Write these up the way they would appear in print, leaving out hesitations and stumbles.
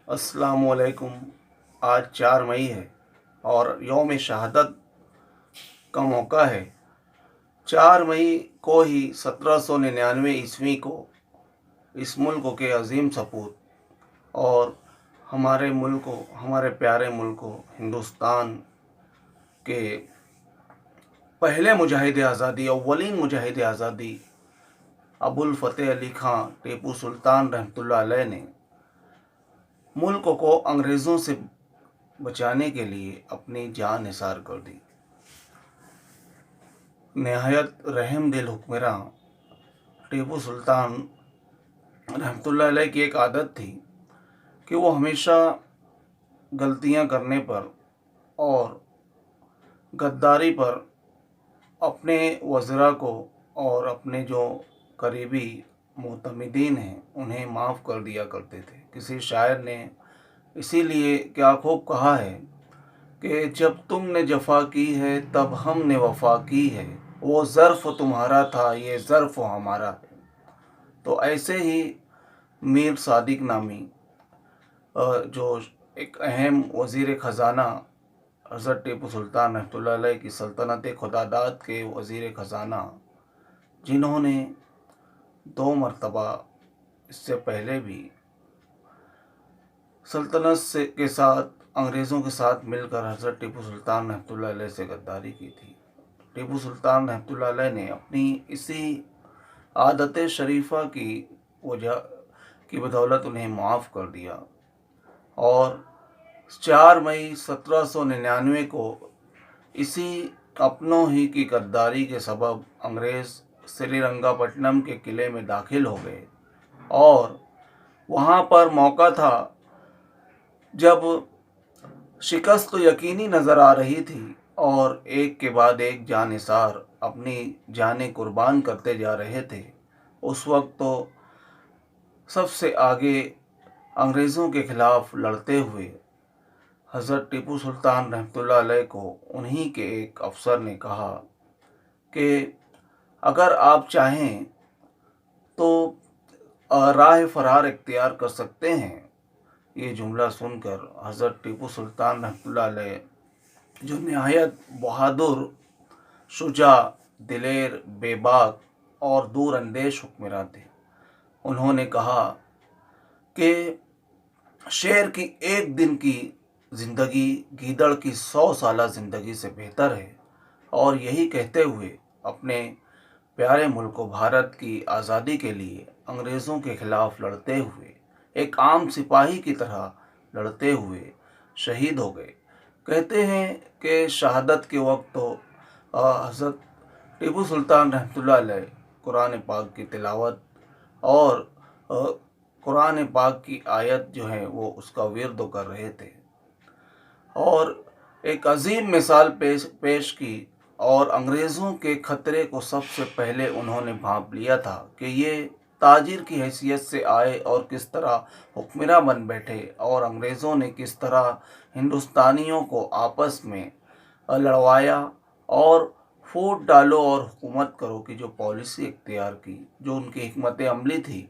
अस्सलामुअलैकुम। आज 4 मई है और यौम शहादत का मौका है। 4 मई को ही 1799 को इस मुल्क के अजीम सपूत और हमारे मुल्क को, हमारे प्यारे मुल्क को, हिंदुस्तान के पहले मुजाहिद आज़ादी, अव्वलीन मुजाहिद आज़ादी अबुल फ़तेह अली खां टीपू सुल्तान रहमतुल्लाह अलैह ने मुल्क को अंग्रेज़ों से बचाने के लिए अपनी जान निसार कर दी। नहायत रहम दिल हुक्मरां टीपू सुल्तान रहमतुल्लाह अलैह की एक आदत थी कि वो हमेशा गलतियां करने पर और गद्दारी पर अपने वज़रा को और अपने जो करीबी मोतमिदीन हैं उन्हें माफ़ कर दिया करते थे। किसी शायर ने इसीलिए क्या खूब कहा है कि जब तुमने जफ़ा की है तब हमने वफ़ा की है, वो ज़र्फ़ तुम्हारा था ये ज़र्फ़ हमारा है। तो ऐसे ही मीर सादिक नामी जो एक अहम वज़ीर ख़ज़ाना हज़रत टीपू सुल्तान रहमतुल्लाह अलैह की सल्तनत खुदादाद के वज़ीर ख़ज़ाना, जिन्होंने 2 मरतबा इससे पहले भी सल्तनत के साथ अंग्रेज़ों के साथ मिलकर हज़रत टीपू सुल्तान रहमतुल्लाह अलैह से गद्दारी की थी। टीपू सुल्तान रहमतुल्लाह अलैह ने अपनी इसी आदत शरीफ़ा की वजह की बदौलत उन्हें माफ़ कर दिया और 4 मई 1799 को इसी अपनों ही की गद्दारी के सबब अंग्रेज़ श्रीरंगापट्टनम के किले में दाखिल हो गए और वहाँ पर मौका था जब शिकस्त तो यकीनी नज़र आ रही थी और एक के बाद एक जानिसार अपनी जानें कुर्बान करते जा रहे थे। उस वक्त तो सबसे आगे अंग्रेज़ों के ख़िलाफ़ लड़ते हुए हज़रत टीपू सुल्तान रहमतुल्लाह अलैह को उन्हीं के एक अफ़सर ने कहा कि अगर आप चाहें तो राह फ़रार इख्तियार कर सकते हैं। ये जुमला सुनकर हज़रत टीपू सुल्तान रहमतुल्लाह अलैह, जो नहायत बहादुर, शुजा, दिलेर, बेबाक और दूर अंदेश हुक्मरां थे, उन्होंने कहा कि शेर की एक दिन की ज़िंदगी गीदड़ की 100 साला ज़िंदगी से बेहतर है। और यही कहते हुए अपने प्यारे मुल्क को भारत की आज़ादी के लिए अंग्रेज़ों के ख़िलाफ़ लड़ते हुए एक आम सिपाही की तरह लड़ते हुए शहीद हो गए। कहते हैं कि शहादत के वक्त तो हज़रत टीपू सुल्तान रहमतुल्लाह अलैह कुरान पाक की तिलावत और कुरान पाक की आयत जो है वो उसका विर्द कर रहे थे और एक अजीम मिसाल पेश की और अंग्रेज़ों के ख़तरे को सबसे पहले उन्होंने भांप लिया था कि ये ताजिर की हैसियत से आए और किस तरह हुक्मरां बन बैठे और अंग्रेज़ों ने किस तरह हिंदुस्तानियों को आपस में लड़वाया और फूट डालो और हुकूमत करो की जो पॉलिसी इख्तियार की, जो उनकी हिकमत अमली थी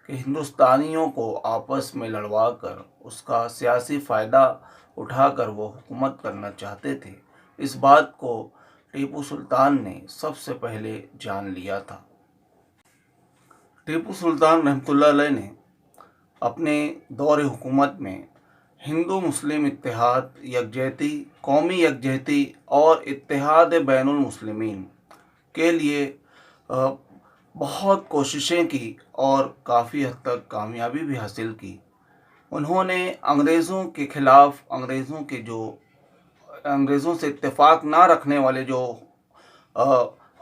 कि हिंदुस्तानियों को आपस में लड़वा कर उसका सियासी फ़ायदा उठाकर वो हुकूमत करना चाहते थे। इस बात को टीपू सुल्तान ने सबसे पहले जान लिया था। टीपू सुल्तान रहमतुल्लाह अलैह ने अपने दौर हुकूमत में हिंदू मुस्लिम इत्तेहाद, यकजहती, कौमी यकजहती और इत्तेहाद बैनुल मुस्लिमीन के लिए बहुत कोशिशें की और काफ़ी हद तक कामयाबी भी हासिल की। उन्होंने अंग्रेज़ों के ख़िलाफ़ अंग्रेज़ों से इत्तेफाक ना रखने वाले जो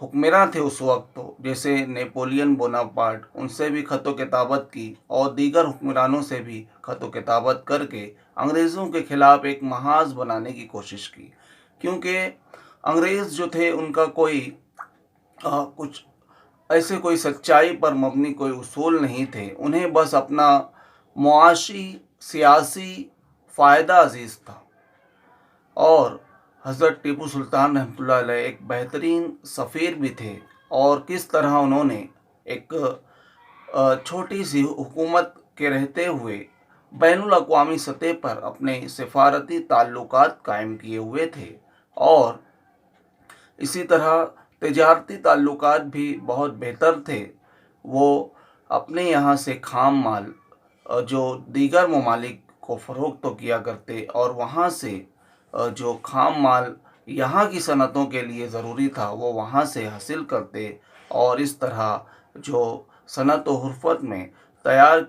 हुक्मरां थे उस वक्त, तो जैसे नेपोलियन बोनापार्ट, उनसे भी ख़त किताबत की और दीगर हुक्मरानों से भी ख़त किताबत करके अंग्रेज़ों के ख़िलाफ़ एक महाज़ बनाने की कोशिश की। क्योंकि अंग्रेज़ जो थे उनका कोई कुछ ऐसे कोई सच्चाई पर मबनी कोई उसूल नहीं थे। उन्हें बस अपना मुआशी सियासी फ़ायदा अजीज़ था और हज़रत टीपू सुल्तान रहमतुल्लाह अलैह एक बेहतरीन सफ़ीर भी थे और किस तरह उन्होंने एक छोटी सी हुकूमत के रहते हुए बैनुल अक़वामी सतह पर अपने सिफारती ताल्लुकात कायम किए हुए थे और इसी तरह तिजारती ताल्लुकात भी बहुत बेहतर थे। वो अपने यहाँ से खाम माल जो दीगर ममालिक को फ़रोख्त तो किया करते और वहाँ से जो खाम माल यहाँ की सनतों के लिए ज़रूरी था वो वहाँ से हासिल करते और इस तरह जो सनत व हुर्फत में तैयार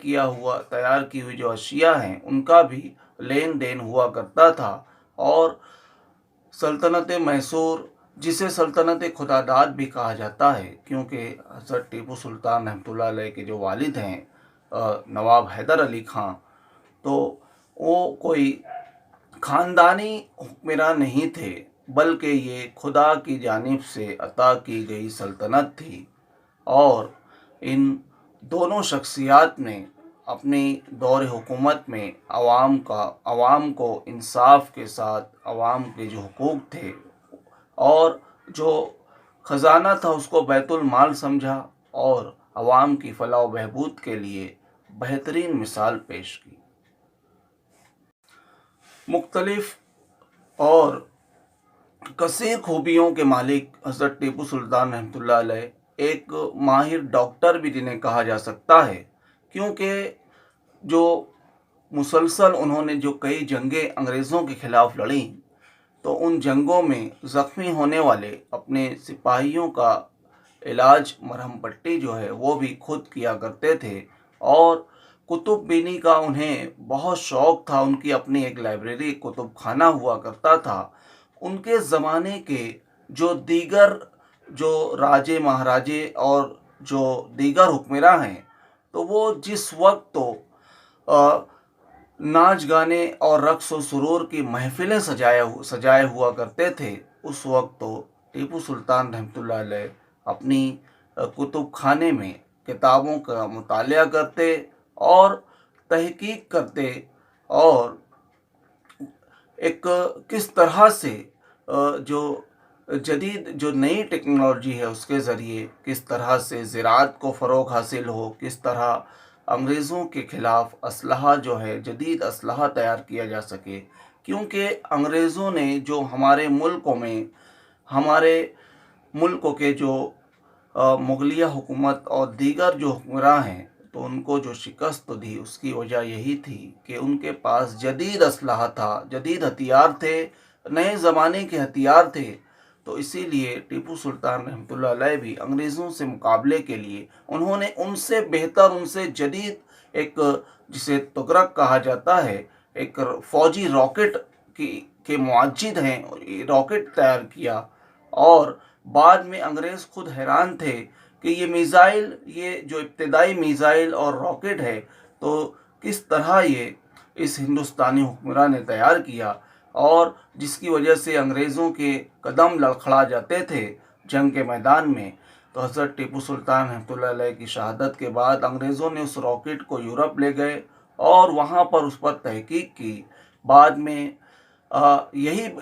की हुई जो अशिया हैं उनका भी लेन देन हुआ करता था। और सल्तनत मैसूर, जिसे सल्तनत खुदादाद भी कहा जाता है, क्योंकि हज़रत टीपू सुल्तान रहमतुल्लाह अलैह के जो वालिद हैं नवाब हैदर अली खां, तो वो कोई ख़ानदानी हुक्मरान नहीं थे, बल्कि ये खुदा की जानिब से अता की गई सल्तनत थी। और इन दोनों शख्सियात ने अपनी दौर हुकूमत में अवाम को इंसाफ के साथ अवाम के जो हुकूक थे और जो ख़जाना था उसको बैतुल माल समझा और अवाम की फलाह व बहबूद के लिए बेहतरीन मिसाल पेश की। मुख्तलिफ और कसीर खूबियों के मालिक हज़रत टीपू सुल्तान रहमतुल्लाह अलैह एक माहिर डॉक्टर भी जिन्हें कहा जा सकता है, क्योंकि जो मुसलसल उन्होंने जो कई जंगें अंग्रेज़ों के ख़िलाफ़ लड़ी, तो उन जंगों में ज़ख्मी होने वाले अपने सिपाहियों का इलाज मरहम पट्टी जो है वो भी खुद किया करते थे। और कुतुब बीनी का उन्हें बहुत शौक़ था, उनकी अपनी एक लाइब्रेरी कुतुब खाना हुआ करता था। उनके ज़माने के जो दीगर जो राजे महाराजे और जो दीगर हुक्मरां हैं, तो वो जिस वक्त तो नाच गाने और रक़्स व सुरूर की महफ़िलें सजाए हुआ करते थे, उस वक्त तो टीपू सुल्तान रहमतुल्लाह अलैह अपनी कुतुब खाने में किताबों का मुतालिया करते और तहकीक करते और एक किस तरह से जो जदीद जो नई टेक्नोलॉजी है उसके ज़रिए किस तरह से ज़राअत को फ़रोग़ हासिल हो, किस तरह अंग्रेज़ों के ख़िलाफ़ असलहा जो है जदीद असलहा तैयार किया जा सके। क्योंकि अंग्रेज़ों ने जो हमारे मुल्कों के जो मुग़लिया हुकूमत और दीगर जो हुक्मरान हैं, तो उनको जो शिकस्त दी उसकी वजह यही थी कि उनके पास जदीद असलहा था, जदीद हथियार थे, नए ज़माने के हथियार थे। तो इसीलिए टीपू सुल्तान रहमतुल्लाह अलैह भी अंग्रेज़ों से मुकाबले के लिए उन्होंने उनसे बेहतर, उनसे जदीद एक जिसे तुगरक कहा जाता है, एक फ़ौजी रॉकेट के मुअज्जिद हैं, रॉकेट तैयार किया। और बाद में अंग्रेज़ खुद हैरान थे कि ये जो इब्तिदाई मीज़ाइल और रॉकेट है, तो किस तरह ये इस हिंदुस्तानी हुक्मरान ने तैयार किया, और जिसकी वजह से अंग्रेज़ों के कदम लड़खड़ा जाते थे जंग के मैदान में। तो हज़रत टीपू सुल्तान रहमतुल्लाह अलैह की शहादत के बाद अंग्रेज़ों ने उस रॉकेट को यूरोप ले गए और वहाँ पर उस पर तहकीक की। बाद में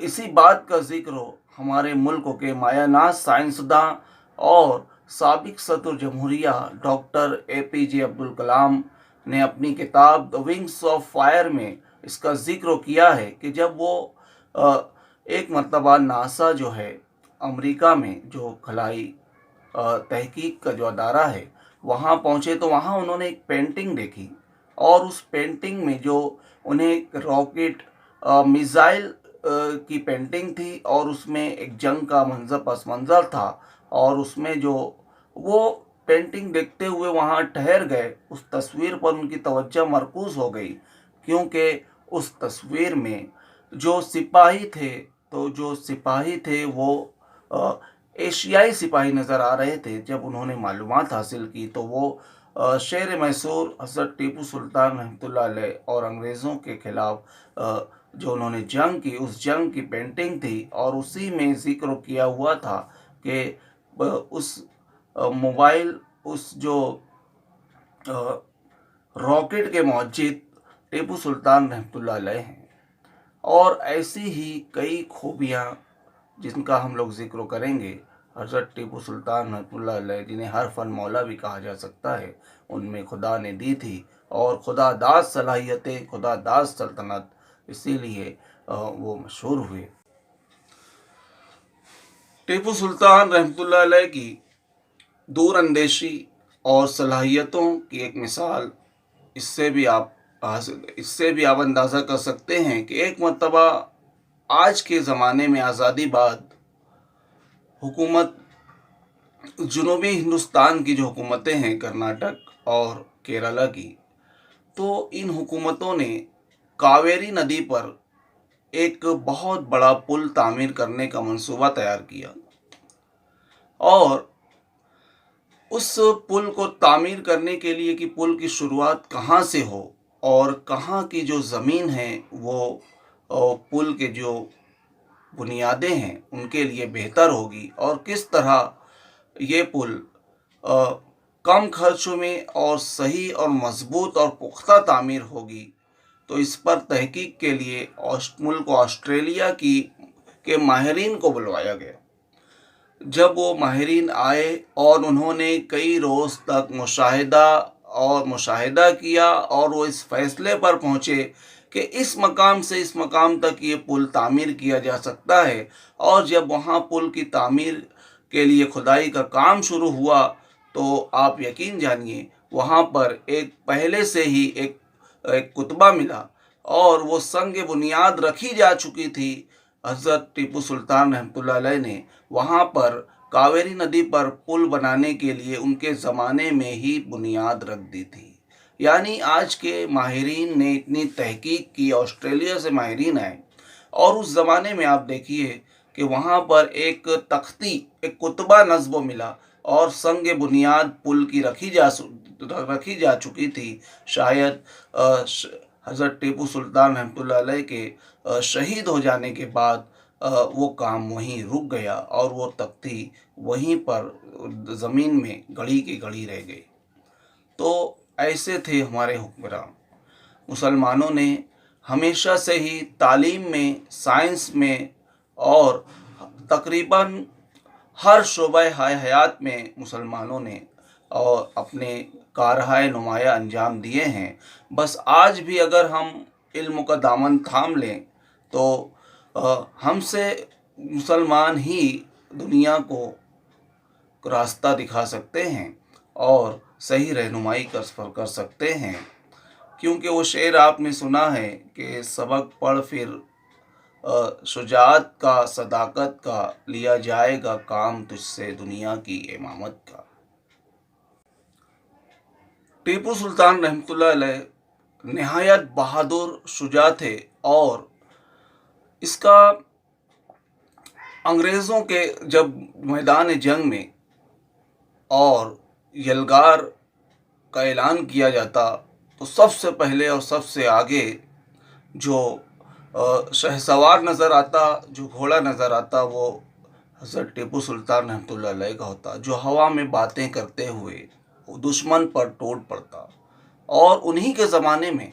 इसी बात का ज़िक्र हमारे मुल्क के मायानाज़ साइंसदां और साबिक सदर जमहूरिया डॉक्टर APJ अब्दुल कलाम ने अपनी किताब द विंग्स ऑफ फायर में इसका ज़िक्र किया है कि जब वो एक मरतबा नासा जो है अमेरिका में जो खलाई तहकीक का जो अदारा है वहाँ पहुँचे, तो वहाँ उन्होंने एक पेंटिंग देखी और उस पेंटिंग में जो उन्हें एक रॉकेट मिसाइल की पेंटिंग थी और उसमें एक जंग का पस मंज़र था। और उसमें जो वो पेंटिंग देखते हुए वहाँ ठहर गए, उस तस्वीर पर उनकी तवज्जो मरकूज़ हो गई, क्योंकि उस तस्वीर में जो सिपाही थे वो एशियाई सिपाही नज़र आ रहे थे। जब उन्होंने मालूमात हासिल की तो वो शेर मैसूर हज़रत टीपू सुल्तान रहमतुल्लाह अलैह और अंग्रेज़ों के ख़िलाफ़ जो उन्होंने जंग की, उस जंग की पेंटिंग थी। और उसी में ज़िक्र किया हुआ था कि उस जो रॉकेट के मुअज्जिद टीपू सुल्तान रहमतुल्लाह अलैह हैं। और ऐसी ही कई खूबियाँ जिनका हम लोग ज़िक्र करेंगे। हज़रत टीपू सुल्तान रहमतुल्लाह अलैह, जिन्हें हर फन मौला भी कहा जा सकता है, उनमें खुदा ने दी थी اور خداداد صلاحیتیں، خداداد سلطنت، اسی لیے وہ مشہور ہوئے۔ ٹیپو سلطان رحمۃ اللہ علیہ کی دور اندیشی اور صلاحیتوں کی ایک مثال اس سے بھی آپ اندازہ کر سکتے ہیں کہ ایک مرتبہ آج کے زمانے میں آزادی بعد حکومت، جنوبی ہندوستان کی جو حکومتیں ہیں کرناٹک اور کیرلا کی، تو ان حکومتوں نے کاویری ندی پر ایک بہت بڑا پل تعمیر کرنے کا منصوبہ تیار کیا، اور اس پل کو تعمیر کرنے کے لیے کہ پل کی شروعات کہاں سے ہو اور کہاں کی جو زمین ہے وہ پل کے جو بنیادیں ہیں ان کے لیے بہتر ہوگی، اور کس طرح یہ پل کم خرچوں میں اور صحیح اور مضبوط اور پختہ تعمیر ہوگی، تو اس پر تحقیق کے لیے ملک آسٹریلیا کے ماہرین کو بلوایا گیا۔ جب وہ ماہرین آئے اور انہوں نے کئی روز تک مشاہدہ کیا، اور وہ اس فیصلے پر پہنچے کہ اس مقام سے اس مقام تک یہ پل تعمیر کیا جا سکتا ہے، اور جب وہاں پل کی تعمیر کے لیے کھدائی کا کام شروع ہوا تو آپ یقین جانیے وہاں پر پہلے سے ہی ایک کتبہ ملا، اور وہ سنگ بنیاد رکھی جا چکی تھی۔ حضرت ٹیپو سلطان رحمۃ اللہ علیہ نے وہاں پر کاویری ندی پر پل بنانے کے لیے ان کے زمانے میں ہی بنیاد رکھ دی تھی۔ یعنی آج کے ماہرین نے اتنی تحقیق کی، آسٹریلیا سے ماہرین آئے، اور اس زمانے میں آپ دیکھیے کہ وہاں پر ایک تختی، ایک کتبہ نصب ملا، اور سنگ بنیاد پل کی رکھی جا چکی تھی۔ شاید حضرت ٹیپو سلطان رحمۃ اللہ علیہ کے شہید ہو جانے کے بعد وہ کام وہیں رک گیا، اور وہ تختی وہیں پر زمین میں گڑی کی گڑی رہ گئی۔ تو ایسے تھے ہمارے حکمران۔ مسلمانوں نے ہمیشہ سے ہی تعلیم میں، سائنس میں، اور تقریباً ہر شعبہ حیات میں مسلمانوں نے اور اپنے کارہائے نمایاں انجام دیے ہیں۔ بس آج بھی اگر ہم علم کا دامن تھام لیں تو ہم سے مسلمان ہی دنیا کو راستہ دکھا سکتے ہیں اور صحیح رہنمائی کر سکتے ہیں، کیونکہ وہ شعر آپ نے سنا ہے کہ سبق پڑھ پھر شجاعت کا، صداقت کا، لیا جائے گا کام تجھ سے دنیا کی امامت کا۔ ٹیپو سلطان رحمۃ اللہ علیہ نہایت بہادر، شجاع تھے، اور اس کا انگریزوں کے جب میدان جنگ میں اور یلغار کا اعلان کیا جاتا تو سب سے پہلے اور سب سے آگے جو شہسوار نظر آتا، جو گھوڑا نظر آتا، وہ حضرت ٹیپو سلطان رحمۃ اللہ علیہ کا ہوتا، جو ہوا میں باتیں کرتے ہوئے دشمن پر ٹوٹ پڑتا۔ اور انہی کے زمانے میں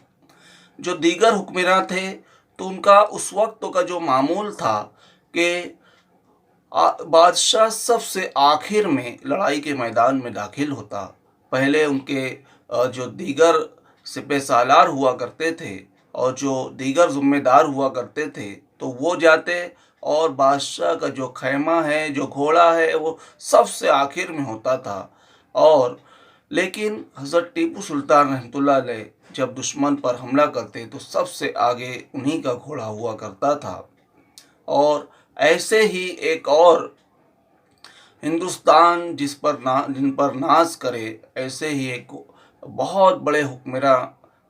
جو دیگر حکمراں تھے تو ان کا اس وقت کا جو معمول تھا کہ بادشاہ سب سے آخر میں لڑائی کے میدان میں داخل ہوتا۔ پہلے ان کے جو دیگر سپہ سالار ہوا کرتے تھے اور جو دیگر ذمہ دار ہوا کرتے تھے تو وہ جاتے، اور بادشاہ کا جو خیمہ ہے، جو گھوڑا ہے، وہ سب سے آخر میں ہوتا تھا۔ اور لیکن حضرت ٹیپو سلطان رحمۃ اللہ علیہ جب دشمن پر حملہ کرتے تو سب سے آگے انہی کا گھوڑا ہوا کرتا تھا۔ اور ایسے ہی ایک اور ہندوستان جن پر ناز کرے، ایسے ہی ایک بہت بڑے حکمراں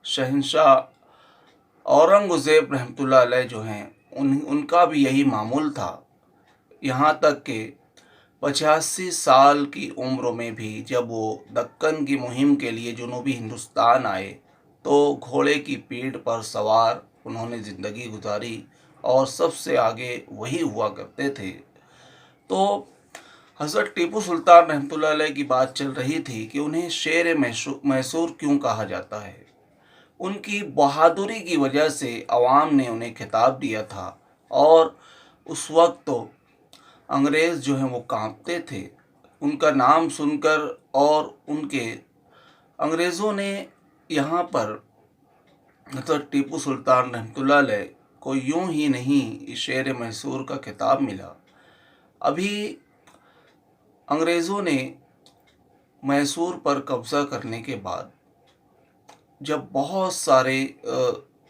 شہنشاہ اورنگزیب رحمۃ اللہ علیہ جو ہیں، ان کا بھی یہی معمول تھا۔ یہاں تک کہ 85 سال کی عمر میں بھی جب وہ دکن کی مہم کے لیے جنوبی ہندوستان آئے تو گھوڑے کی پیٹھ پر سوار انہوں نے زندگی گزاری، اور سب سے آگے وہی ہوا کرتے تھے۔ تو حضرت ٹیپو سلطان رحمۃ اللہ علیہ کی بات چل رہی تھی کہ انہیں شیر میسور کیوں کہا جاتا ہے۔ ان کی بہادری کی وجہ سے عوام نے انہیں خطاب دیا تھا، اور اس وقت تو انگریز جو ہیں وہ کانپتے تھے ان کا نام سن کر، اور انگریزوں نے यहाँ पर मतलब टीपू सुल्तान रहमतुल्लाह अलैह को यूं ही नहीं शेर मैसूर का खिताब मिला। अभी अंग्रेज़ों ने मैसूर पर कब्ज़ा करने के बाद जब बहुत सारे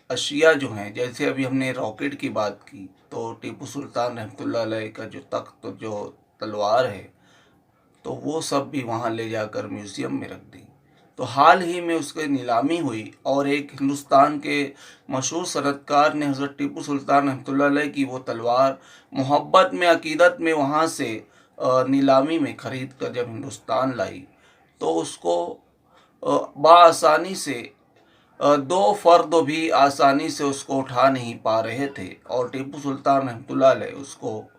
अशिया जो हैं, जैसे अभी हमने रॉकेट की बात की, तो टीपू सुल्तान रहमतुल्लाह अलैह का जो तख्त, जो तलवार है, तो वो सब भी वहाँ ले जाकर म्यूज़ियम में रख दी। तो हाल ही में उसकी नीलामी हुई और एक हिंदुस्तान के मशहूर सनअतकार ने हज़रत टीपू सुल्तान रहमतुल्लाह अलैह की वो तलवार मोहब्बत में, अकीदत में वहाँ से नीलामी में ख़रीद कर जब हिंदुस्तान लाई, तो उसको बआसानी से दो फ़र्द भी आसानी से उसको उठा नहीं पा रहे थे, और टीपू सुल्तान रहमतुल्लाह अलैह उसको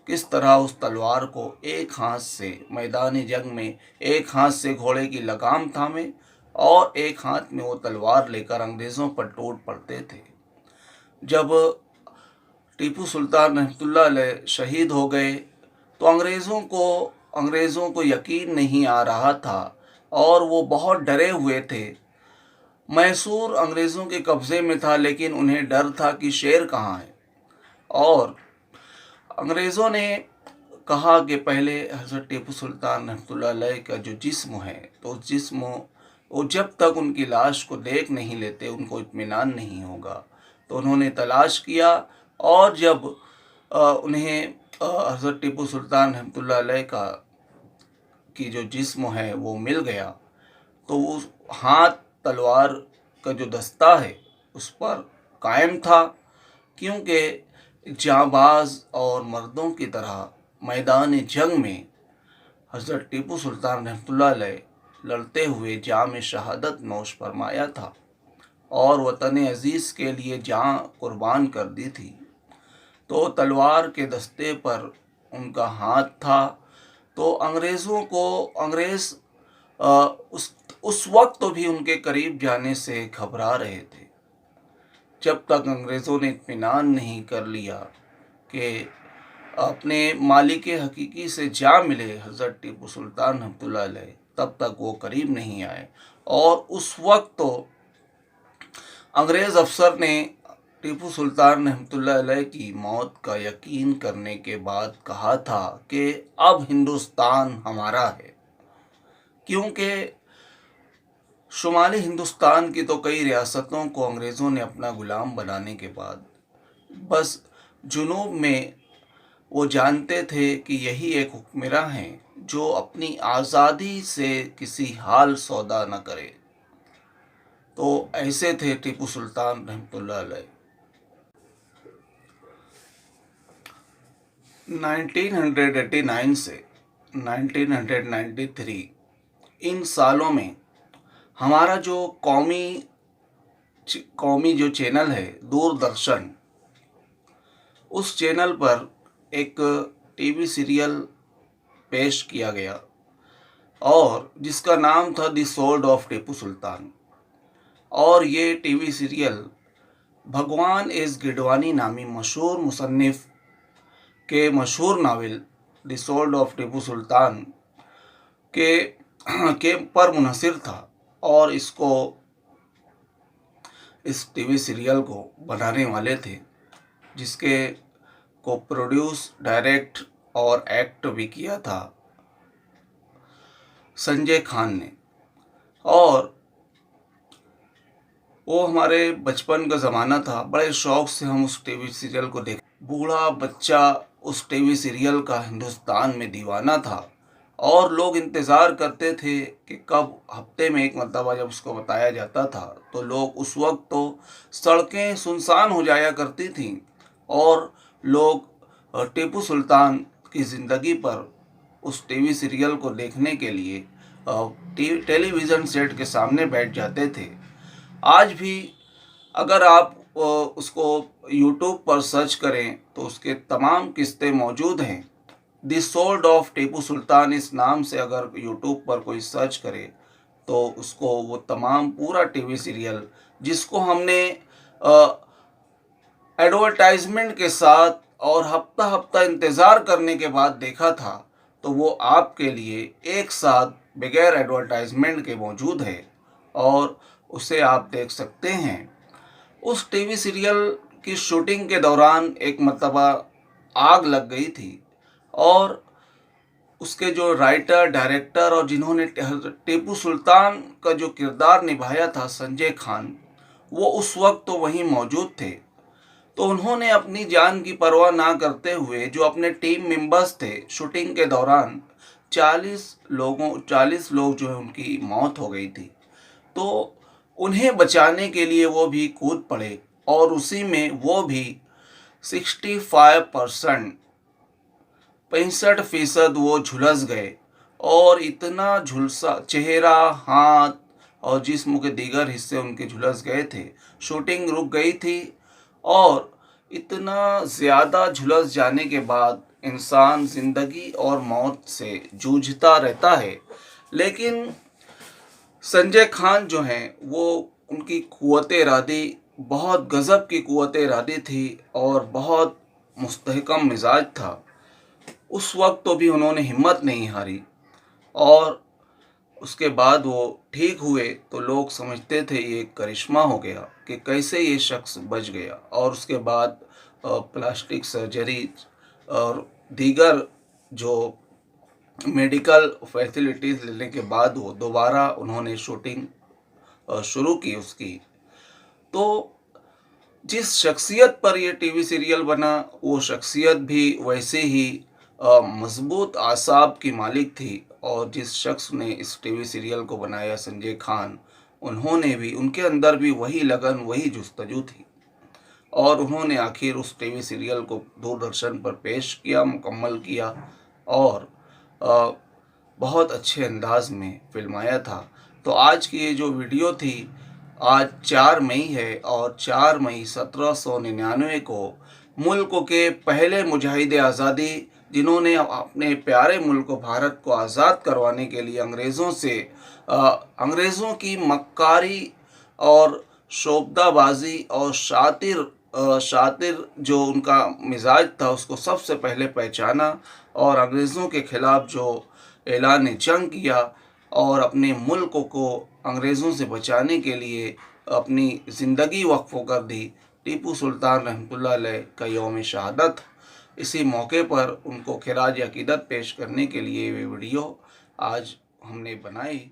किस तरह उस तलवार को एक हाथ से मैदानी जंग में एक हाथ से घोड़े की लगाम थामे और एक हाथ में वो तलवार लेकर अंग्रेज़ों पर टूट पड़ते थे। जब टीपू सुल्तान रहमतुल्लाह अलैह शहीद हो गए तो अंग्रेज़ों को यकीन नहीं आ रहा था और वो बहुत डरे हुए थे। मैसूर अंग्रेज़ों के कब्ज़े में था, लेकिन उन्हें डर था कि शेर कहाँ है। और अंग्रेज़ों ने कहा कि पहले हज़रत टीपू सुल्तान रहमतुल्लाह अलैह का जो जिस्म है, तो उस जिस्म वो जब तक उनकी लाश को देख नहीं लेते उनको इत्मीनान नहीं होगा। तो उन्होंने तलाश किया और जब उन्हें हज़रत टीपू सुल्तान रहमतुल्लाह अलैह की जो जिस्म है वो मिल गया, तो उस हाथ तलवार का जो दस्ता है उस पर कायम था, क्योंकि जांबाज और मर्दों की तरह मैदान जंग में हज़रत टीपू सुल्तान रहमतुल्लाह अलैह लड़ते हुए जाम शहादत नोश फरमाया था और वतन अज़ीज़ के लिए जान कुर्बान कर दी थी। तो तलवार के दस्ते पर उनका हाथ था। तो अंग्रेज़ उस वक्त भी उनके करीब जाने से घबरा रहे थे, जब तक अंग्रेज़ों ने इत्मीनान नहीं कर लिया कि अपने मालिक हकीकी से जा मिले हज़रत टीपू सुल्तान रहमतुल्लाह अलैह, तब तक वो करीब नहीं आए। और उस वक्त तो अंग्रेज़ अफसर ने टीपू सुल्तान रहमतुल्लाह अलैह की मौत का यकीन करने के बाद कहा था कि अब हिंदुस्तान हमारा है, क्योंकि शुमाली हिंदुस्तान की तो कई रियासतों को अंग्रेज़ों ने अपना ग़ुलाम बनाने के बाद बस जुनूब में वो जानते थे कि यही एक हुक्मरां हैं जो अपनी आज़ादी से किसी हाल सौदा न करे। तो ऐसे थे टीपू सुल्तान रहमतुल्लाह अलैह। 1989 से 1993 इन सालों में हमारा जो कौमी जो चैनल है दूरदर्शन, उस चैनल पर एक टीवी सीरियल पेश किया गया और जिसका नाम था the sword of Tipu Sultan. और ये TV serial Bhagwan S Gidwani नामी मशहूर मुसन्निफ़ के मशहूर novel the sword of Tipu Sultan के पर मुनहसर था। और इस टीवी सीरियल को बनाने वाले थे, जिसके को प्रोड्यूस, डायरेक्ट और एक्ट भी किया था संजय खान ने। और वो हमारे बचपन का ज़माना था, बड़े शौक़ से हम उस टीवी सीरियल को देख, बूढ़ा बच्चा उस टीवी सीरियल का हिंदुस्तान में दीवाना था। और लोग इंतज़ार करते थे कि कब हफ्ते में एक मरतबा जब उसको बताया जाता था, तो लोग उस वक्त तो सड़कें सुनसान हो जाया करती थीं और लोग टीपू सुल्तान की ज़िंदगी पर उस टीवी सीरियल को देखने के लिए टेलीविज़न सेट के सामने बैठ जाते थे। आज भी अगर आप उसको यूट्यूब पर सर्च करें तो उसके तमाम किस्तें मौजूद हैं। द सोल्ड ऑफ टीपू सुल्तान इस नाम से अगर यूट्यूब पर कोई सर्च करे तो उसको वो तमाम पूरा टीवी सीरियल, जिसको हमने एडवर्टाइजमेंट के साथ और हफ्ता हफ्ता इंतज़ार करने के बाद देखा था, तो वो आपके लिए एक साथ बगैर एडवर्टाइजमेंट के मौजूद है। और उसे आप देख सकते हैं। उस टीवी सीरियल की शूटिंग के दौरान एक मर्तबा आग लग गई थी और उसके जो राइटर, डायरेक्टर और जिन्होंने टीपू सुल्तान का जो किरदार निभाया था, संजय खान, वो उस वक्त तो वहीं मौजूद थे। तो उन्होंने अपनी जान की परवाह ना करते हुए जो अपने टीम मेंबर्स थे, शूटिंग के दौरान 40 लोग जो है उनकी मौत हो गई थी। तो उन्हें बचाने के लिए वो भी कूद पड़े और उसी में वो भी 65% 65% वो झुलस गए और इतना झुलसा चेहरा, हाथ और जिस्म के दीगर हिस्से उनके झुलस गए थे। शूटिंग रुक गई थी और इतना ज़्यादा झुलस जाने के बाद इंसान ज़िंदगी और मौत से जूझता रहता है। लेकिन संजय खान जो हैं वो उनकी क़ुव्वत इरादी बहुत गज़ब की क़ुव्वत इरादी थी और बहुत मुस्तहकम मिजाज था। उस वक्त तो भी उन्होंने हिम्मत नहीं हारी और उसके बाद वो ठीक हुए तो लोग समझते थे ये करिश्मा हो गया कि कैसे ये शख्स बच गया। और उसके बाद प्लास्टिक सर्जरी और दीगर जो मेडिकल फैसिलिटीज़ लेने के बाद वो दोबारा उन्होंने शूटिंग शुरू की उसकी। तो जिस शख्सियत पर ये टीवी सीरियल बना, वो शख्सियत भी वैसे ही मजबूत आसाब की मालिक थी और जिस शख्स ने इस टीवी सीरियल को बनाया, संजय खान, उन्होंने भी, उनके अंदर भी वही लगन, वही जुस्तजू थी और उन्होंने आखिर उस टीवी सीरियल को दूरदर्शन पर पेश किया, मुकम्मल किया और बहुत अच्छे अंदाज में फिल्माया था। तो आज की ये जो वीडियो थी, आज 4 मई है और 4 मई 1799 को मुल्क के पहले मुजाहिद आज़ादी, जिन्होंने अपने प्यारे मुल्क भारत को आज़ाद करवाने के लिए अंग्रेज़ों की मक्कारी और शोबदाबाजी और शातिर जो उनका मिजाज था उसको सबसे पहले पहचाना और अंग्रेज़ों के ख़िलाफ़ जो ऐलान जंग किया और अपने मुल्क को अंग्रेज़ों से बचाने के लिए अपनी ज़िंदगी वक्फ़ कर दी। टीपू सुल्तान रहमतुल्लाह अलैह का यौम शहादत। इसी मौके पर उनको खिराज अक़ीदत पेश करने के लिए ये वीडियो आज हमने बनाई।